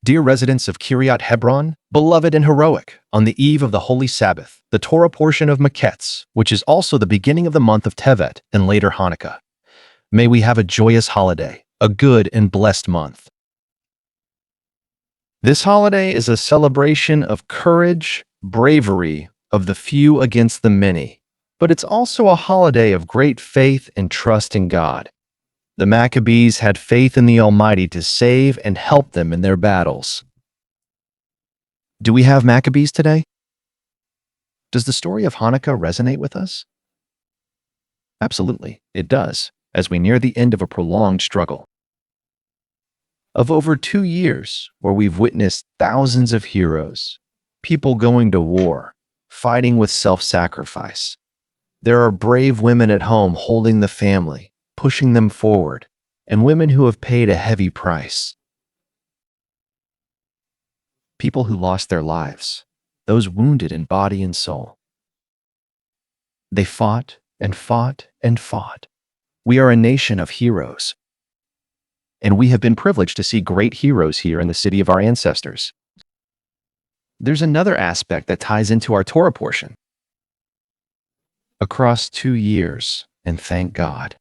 Dear residents of Kiryat Hebron, beloved and heroic, on the eve of the Holy Sabbath, the Torah portion of Miketz, which is also the beginning of the month of Tevet and later Hanukkah, may we have a joyous holiday, a good and blessed month. This holiday is a celebration of courage, bravery, of the few against the many, but it's also a holiday of great faith and trust in God. The Maccabees had faith in the Almighty to save and help them in their battles. Do we have Maccabees today? Does the story of Hanukkah resonate with us? Absolutely, it does, as we near the end of a prolonged struggle. Of over 2 years, where we've witnessed thousands of heroes, people going to war, fighting with self-sacrifice. There are brave women at home holding the family, pushing them forward, and women who have paid a heavy price. People who lost their lives, those wounded in body and soul. They fought and fought and fought. We are a nation of heroes, and we have been privileged to see great heroes here in the city of our ancestors. There's another aspect that ties into our Torah portion. Across 2 years, and thank God.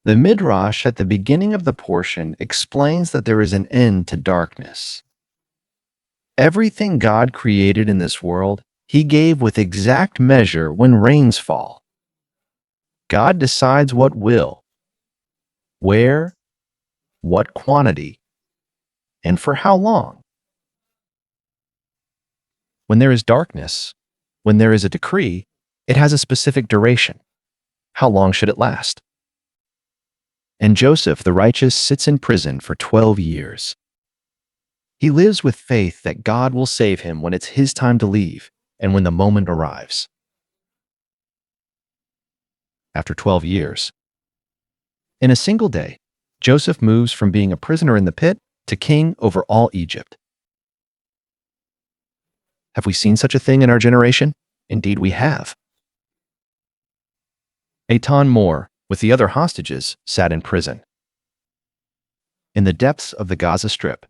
The Midrash at the beginning of the portion explains that there is an end to darkness. Everything God created in this world, He gave with exact measure when rains fall. God decides what will, where, what quantity, and for how long. When there is darkness, when there is a decree, it has a specific duration. How long should it last? And Joseph, the righteous, sits in prison for 12 years. He lives with faith that God will save him when it's his time to leave and when the moment arrives. After 12 years, in a single day, Joseph moves from being a prisoner in the pit to king over all Egypt. Have we seen such a thing in our generation? Indeed, we have. Eitan Moore, with the other hostages, sat in prison. In the depths of the Gaza Strip,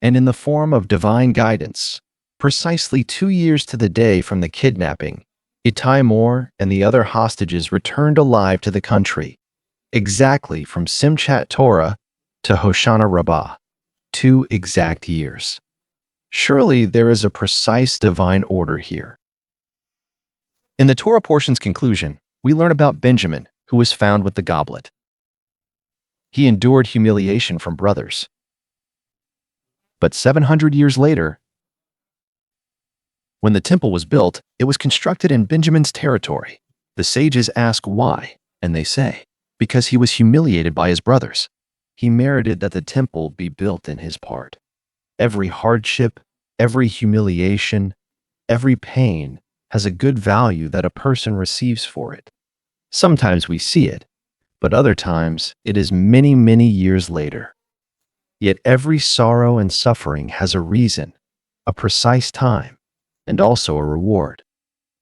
and in the form of divine guidance, precisely 2 years to the day from the kidnapping, Eitan Moore and the other hostages returned alive to the country, exactly from Simchat Torah to Hoshana Rabbah, 2 exact years. Surely there is a precise divine order here. In the Torah portion's conclusion, we learn about Benjamin, who was found with the goblet. He endured humiliation from brothers. But 700 years later, when the temple was built, it was constructed in Benjamin's territory. The sages ask why, and they say, because he was humiliated by his brothers. He merited that the temple be built in his part. Every hardship, every humiliation, every pain has a good value that a person receives for it. Sometimes we see it, but other times it is many, many years later. Yet every sorrow and suffering has a reason, a precise time, and also a reward.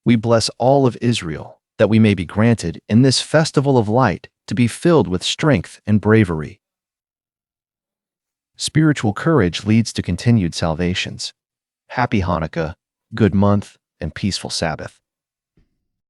We bless all of Israel that we may be granted in this festival of light to be filled with strength and bravery. Spiritual courage leads to continued salvations. Happy Hanukkah, good month, and peaceful Sabbath.